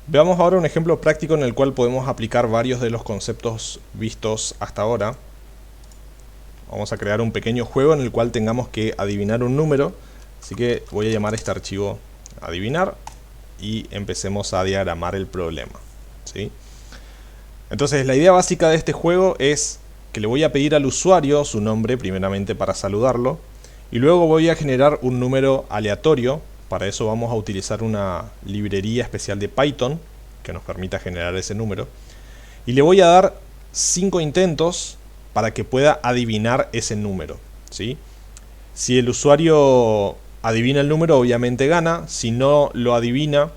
Veamos ahora un ejemplo práctico en el cual podemos aplicar varios de los conceptos vistos hasta ahora. Vamos a crear un pequeño juego en el cual tengamos que adivinar un número. Así que voy a llamar a este archivo adivinar y empecemos a diagramar el problema, ¿sí? Entonces la idea básica de este juego es que le voy a pedir al usuario su nombre primeramente para saludarlo y luego voy a generar un número aleatorio. Para eso vamos a utilizar una librería especial de Python que nos permita generar ese número y le voy a dar 5 intentos para que pueda adivinar ese número, ¿sí? Si el usuario adivina el número, obviamente gana. Si no lo adivina,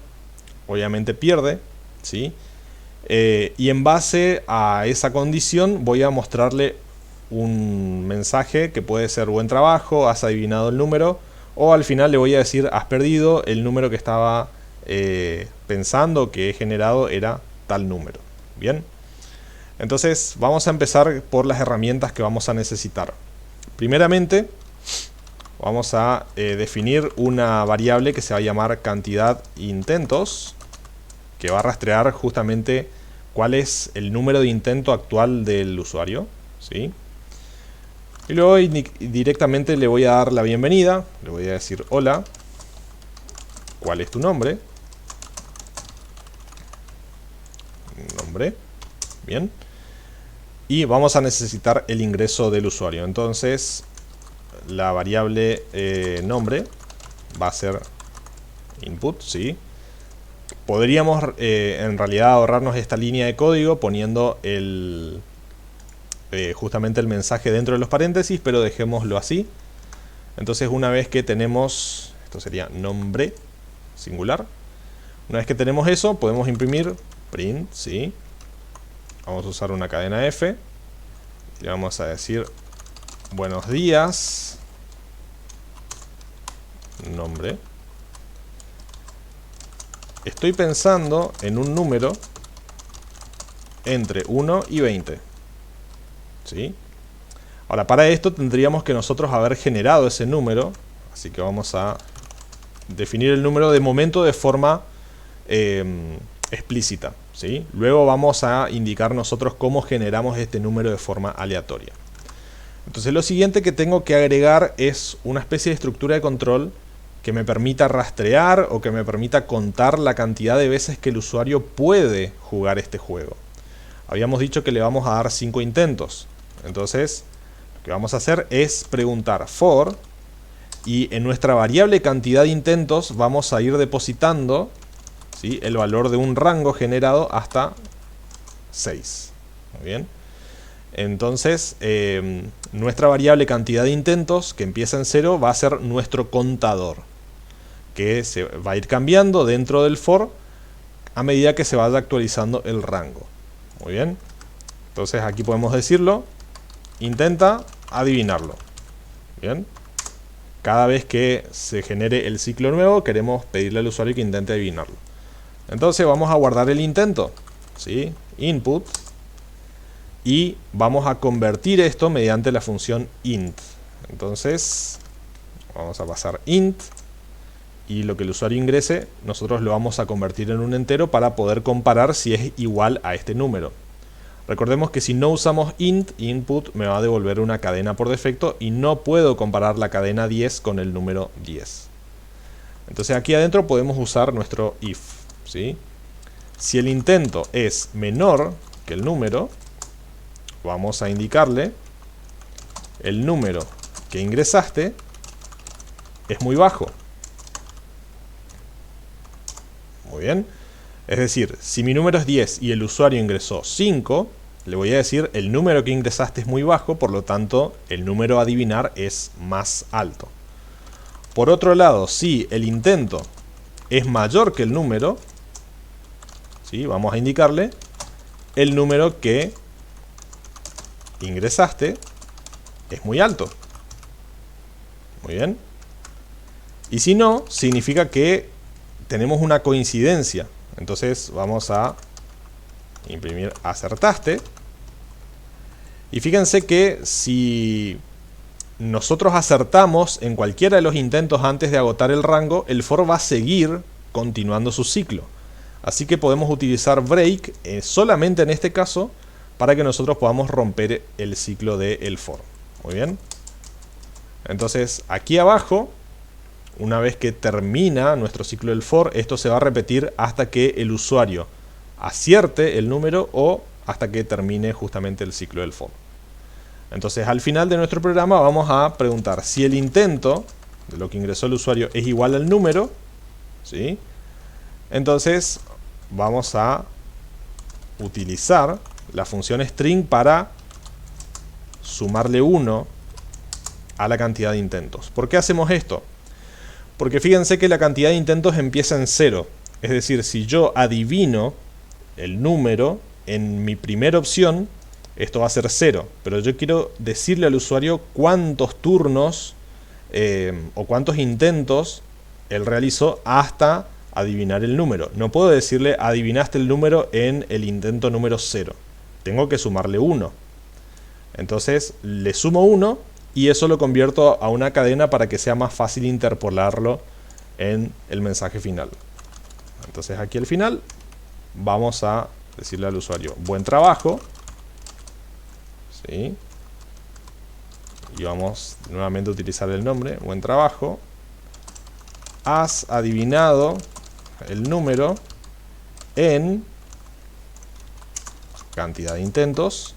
obviamente pierde, ¿sí? Y en base a esa condición voy a mostrarle un mensaje que puede ser buen trabajo, has adivinado el número, o al final le voy a decir has perdido, el número que estaba pensando que he generado era tal número. Bien, entonces vamos a empezar por las herramientas que vamos a necesitar. Primeramente vamos a definir una variable que se va a llamar cantidad intentos, que va a rastrear justamente cuál es el número de intento actual del usuario, ¿sí? Y luego directamente le voy a dar la bienvenida, le voy a decir hola, ¿cuál es tu nombre? Nombre, bien. Y vamos a necesitar el ingreso del usuario. Entonces la variable nombre va a ser input, ¿sí? Podríamos en realidad ahorrarnos esta línea de código poniendo justamente el mensaje dentro de los paréntesis, pero dejémoslo así. Entonces una vez que tenemos, esto sería nombre singular, una vez que tenemos eso podemos imprimir print, ¿sí? Vamos a usar una cadena F y le vamos a decir buenos días nombre. Estoy pensando en un número entre 1 y 20, ¿sí? Ahora, para esto tendríamos que nosotros haber generado ese número. Así que vamos a definir el número de momento de forma explícita, ¿sí? Luego vamos a indicar nosotros cómo generamos este número de forma aleatoria. Entonces lo siguiente que tengo que agregar es una especie de estructura de control que me permita rastrear o que me permita contar la cantidad de veces que el usuario puede jugar este juego. Habíamos dicho que le vamos a dar 5 intentos. Entonces lo que vamos a hacer es preguntar for, y en nuestra variable cantidad de intentos vamos a ir depositando, ¿sí?, el valor de un rango generado hasta 6. Muy bien. Entonces nuestra variable cantidad de intentos, que empieza en 0, va a ser nuestro contador, que se va a ir cambiando dentro del for a medida que se vaya actualizando el rango. Muy bien. Entonces aquí podemos decirlo, intenta adivinarlo. Bien. Cada vez que se genere el ciclo nuevo queremos pedirle al usuario que intente adivinarlo. Entonces vamos a guardar el intento, ¿sí? Input. Y vamos a convertir esto mediante la función int. Entonces vamos a pasar int. Y lo que el usuario ingrese, nosotros lo vamos a convertir en un entero para poder comparar si es igual a este número. Recordemos que si no usamos int, input me va a devolver una cadena por defecto y no puedo comparar la cadena 10 con el número 10. Entonces aquí adentro podemos usar nuestro if, ¿sí? Si el intento es menor que el número, vamos a indicarle el número que ingresaste es muy bajo. Muy bien. Es decir, si mi número es 10 y el usuario ingresó 5, le voy a decir el número que ingresaste es muy bajo, por lo tanto el número a adivinar es más alto. Por otro lado, si el intento es mayor que el número, ¿sí?, vamos a indicarle el número que ingresaste es muy alto. Muy bien. Y si no, significa que tenemos una coincidencia. Entonces vamos a imprimir acertaste. Y fíjense que si nosotros acertamos en cualquiera de los intentos antes de agotar el rango, el for va a seguir continuando su ciclo. Así que podemos utilizar break solamente en este caso para que nosotros podamos romper el ciclo del for. Muy bien. Entonces aquí abajo, una vez que termina nuestro ciclo del for, esto se va a repetir hasta que el usuario acierte el número o hasta que termine justamente el ciclo del for. Entonces al final de nuestro programa vamos a preguntar si el intento de lo que ingresó el usuario es igual al número, ¿sí? Entonces vamos a utilizar la función string para sumarle 1 a la cantidad de intentos. ¿Por qué hacemos esto? Porque fíjense que la cantidad de intentos empieza en 0. Es decir, si yo adivino el número en mi primera opción, esto va a ser 0. Pero yo quiero decirle al usuario cuántos turnos o cuántos intentos él realizó hasta adivinar el número. No puedo decirle adivinaste el número en el intento número 0. Tengo que sumarle 1. Entonces le sumo 1 y eso lo convierto a una cadena para que sea más fácil interpolarlo en el mensaje final. Entonces aquí al final vamos a decirle al usuario buen trabajo, ¿sí? Y vamos nuevamente a utilizar el nombre, buen trabajo. Has adivinado el número en cantidad de intentos,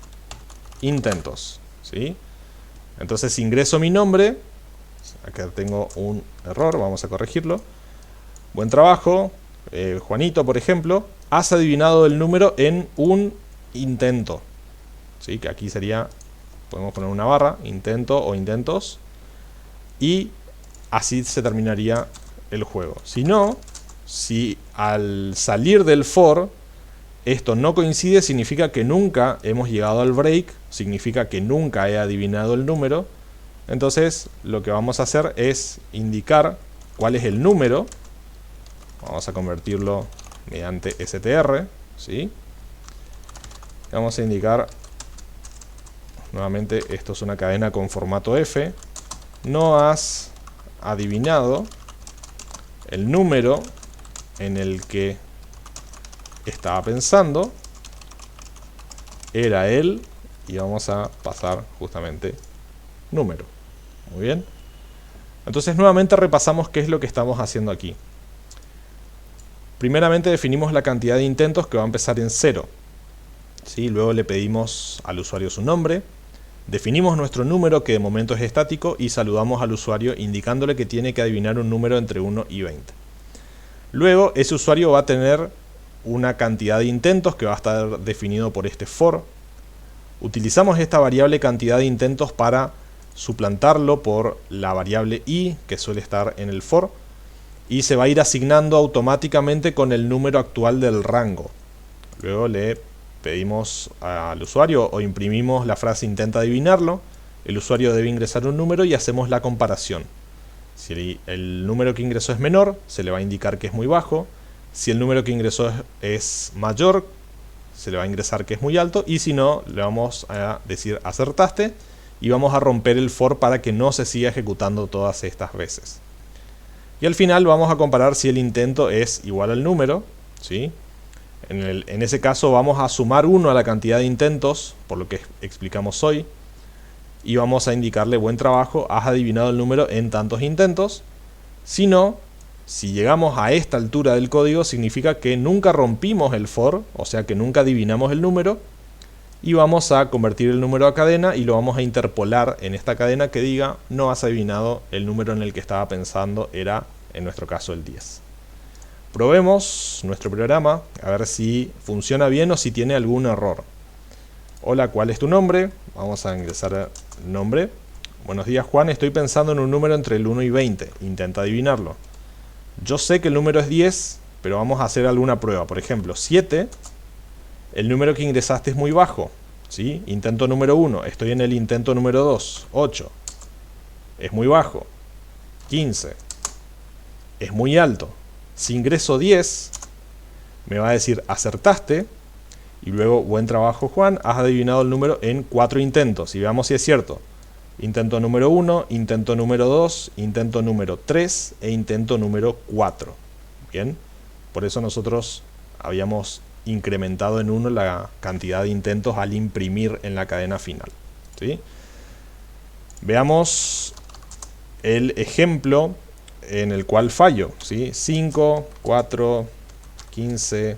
¿sí? Entonces si ingreso mi nombre, acá tengo un error, vamos a corregirlo. Buen trabajo, Juanito por ejemplo, has adivinado el número en un intento, ¿sí? Que aquí sería, podemos poner una barra, intento o intentos, y así se terminaría el juego. Si no, si al salir del for esto no coincide, significa que nunca hemos llegado al break, significa que nunca he adivinado el número. Entonces lo que vamos a hacer es indicar cuál es el número. Vamos a convertirlo mediante str, ¿sí? Vamos a indicar, nuevamente esto es una cadena con formato f. No has adivinado el número en el que estaba pensando, era él, y vamos a pasar justamente número. Muy bien. Entonces nuevamente repasamos qué es lo que estamos haciendo aquí. Primeramente definimos la cantidad de intentos, que va a empezar en 0, ¿sí? Luego le pedimos al usuario su nombre, definimos nuestro número, que de momento es estático, y saludamos al usuario indicándole que tiene que adivinar un número entre 1 y 20. Luego ese usuario va a tener una cantidad de intentos que va a estar definido por este for. Utilizamos esta variable cantidad de intentos para suplantarlo por la variable i que suele estar en el for, y se va a ir asignando automáticamente con el número actual del rango. Luego le pedimos al usuario o imprimimos la frase intenta adivinarlo, el usuario debe ingresar un número y hacemos la comparación. Si el número que ingresó es menor, se le va a indicar que es muy bajo. Si el número que ingresó es mayor, se le va a ingresar que es muy alto. Y si no, le vamos a decir acertaste. Y vamos a romper el for para que no se siga ejecutando todas estas veces. Y al final vamos a comparar si el intento es igual al número, ¿sí? En ese caso vamos a sumar 1 a la cantidad de intentos, por lo que explicamos hoy. Y vamos a indicarle buen trabajo, has adivinado el número en tantos intentos. Si no, si llegamos a esta altura del código, significa que nunca rompimos el for, o sea que nunca adivinamos el número, y vamos a convertir el número a cadena y lo vamos a interpolar en esta cadena que diga no has adivinado el número en el que estaba pensando, era en nuestro caso el 10. Probemos nuestro programa a ver si funciona bien o si tiene algún error. Hola, ¿cuál es tu nombre? Vamos a ingresar el nombre. Buenos días, Juan, estoy pensando en un número entre el 1 y 20. Intenta adivinarlo. Yo sé que el número es 10, pero vamos a hacer alguna prueba. Por ejemplo, 7, el número que ingresaste es muy bajo, ¿sí? Intento número 1, estoy en el intento número 2. 8, es muy bajo. 15, es muy alto. Si ingreso 10, me va a decir acertaste. Y luego, buen trabajo, Juan, has adivinado el número en 4 intentos. Y veamos si es cierto. Intento número 1, intento número 2, intento número 3 e intento número 4. Bien, por eso nosotros habíamos incrementado en 1 la cantidad de intentos al imprimir en la cadena final, ¿sí? Veamos el ejemplo en el cual fallo, ¿sí? 5, 4, 15,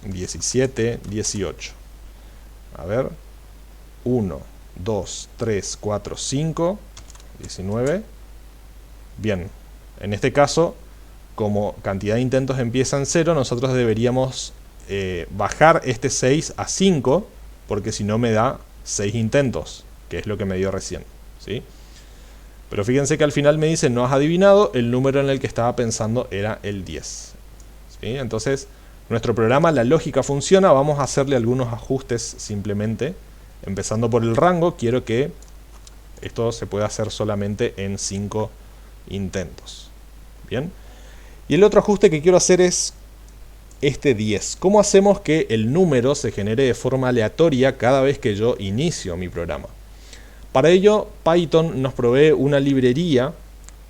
17, 18. A ver, 1, 2, 3, 4, 5, 19. Bien, en este caso, como cantidad de intentos empieza en 0, nosotros deberíamos bajar este 6 a 5, porque si no me da 6 intentos, que es lo que me dio recién, ¿sí? Pero fíjense que al final me dice, no has adivinado, el número en el que estaba pensando era el 10, ¿sí? Entonces, nuestro programa, la lógica funciona, vamos a hacerle algunos ajustes simplemente. Empezando por el rango, quiero que esto se pueda hacer solamente en 5 intentos. Bien. Y el otro ajuste que quiero hacer es este 10. ¿Cómo hacemos que el número se genere de forma aleatoria cada vez que yo inicio mi programa? Para ello, Python nos provee una librería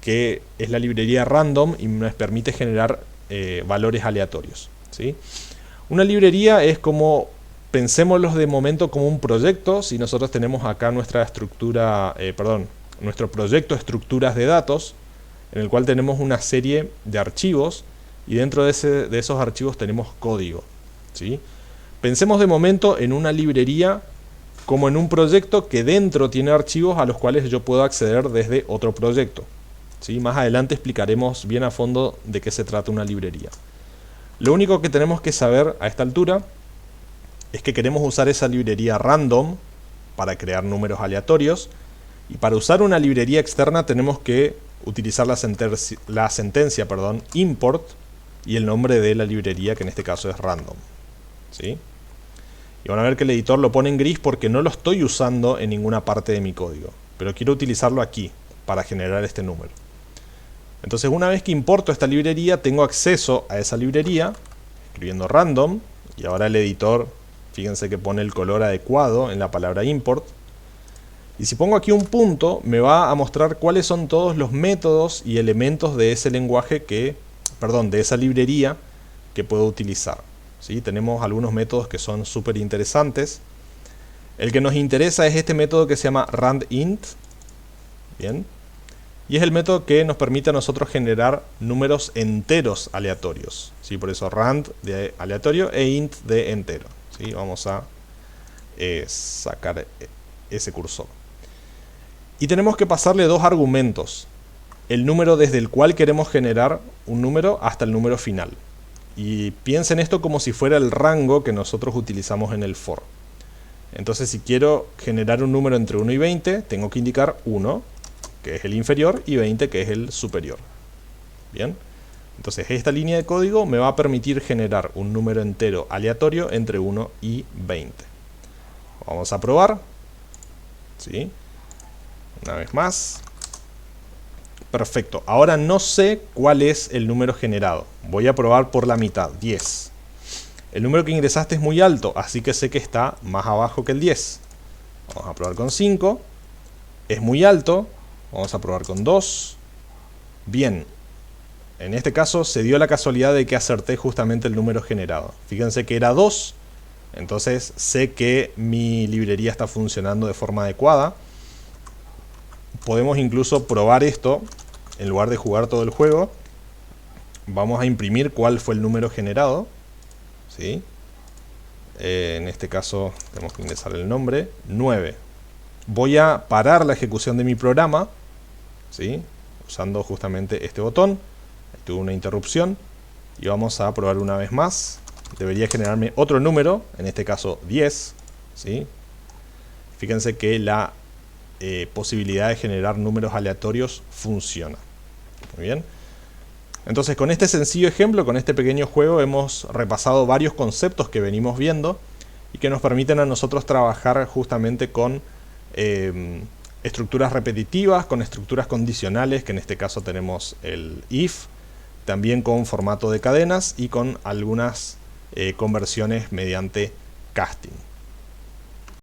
que es la librería random y nos permite generar valores aleatorios, ¿sí? Una librería es como, pensémoslos de momento como un proyecto. Si nosotros tenemos acá nuestra estructura, nuestro proyecto estructuras de datos, en el cual tenemos una serie de archivos y dentro de esos archivos tenemos código, ¿sí? Pensemos de momento en una librería como en un proyecto que dentro tiene archivos a los cuales yo puedo acceder desde otro proyecto, ¿sí? Más adelante explicaremos bien a fondo de qué se trata una librería. Lo único que tenemos que saber a esta altura es que queremos usar esa librería random para crear números aleatorios, y para usar una librería externa tenemos que utilizar la sentencia import y el nombre de la librería, que en este caso es random, ¿sí? Y van a ver que el editor lo pone en gris porque no lo estoy usando en ninguna parte de mi código, pero quiero utilizarlo aquí para generar este número. Entonces, una vez que importo esta librería, tengo acceso a esa librería escribiendo random, y ahora el editor, fíjense que pone el color adecuado en la palabra import. Y si pongo aquí un punto, me va a mostrar cuáles son todos los métodos y elementos de ese lenguaje de esa librería que puedo utilizar, ¿sí? Tenemos algunos métodos que son súper interesantes. El que nos interesa es este método que se llama randint. Bien. Y es el método que nos permite a nosotros generar números enteros aleatorios, ¿sí? Por eso rand de aleatorio e int de entero, ¿sí? Vamos a sacar ese cursor. Y tenemos que pasarle dos argumentos: el número desde el cual queremos generar un número hasta el número final. Y piensen esto como si fuera el rango que nosotros utilizamos en el for. Entonces, si quiero generar un número entre 1 y 20, tengo que indicar 1, que es el inferior, y 20, que es el superior. Bien. Entonces, esta línea de código me va a permitir generar un número entero aleatorio entre 1 y 20. Vamos a probar. ¿Sí? Una vez más. Perfecto. Ahora no sé cuál es el número generado. Voy a probar por la mitad, 10. El número que ingresaste es muy alto, así que sé que está más abajo que el 10. Vamos a probar con 5. Es muy alto. Vamos a probar con 2. Bien. En este caso se dio la casualidad de que acerté justamente el número generado. Fíjense que era 2. Entonces sé que mi librería está funcionando de forma adecuada. Podemos incluso probar esto. En lugar de jugar todo el juego, vamos a imprimir cuál fue el número generado, ¿sí? En este caso tenemos que ingresar el nombre, 9. Voy a parar la ejecución de mi programa, ¿sí? Usando justamente este botón. Tuve una interrupción y vamos a probar una vez más. Debería generarme otro número, en este caso 10, ¿sí? Fíjense que la posibilidad de generar números aleatorios funciona. Muy bien. Entonces, con este sencillo ejemplo, con este pequeño juego, hemos repasado varios conceptos que venimos viendo y que nos permiten a nosotros trabajar justamente con estructuras repetitivas, con estructuras condicionales, que en este caso tenemos el if, también con formato de cadenas y con algunas conversiones mediante casting.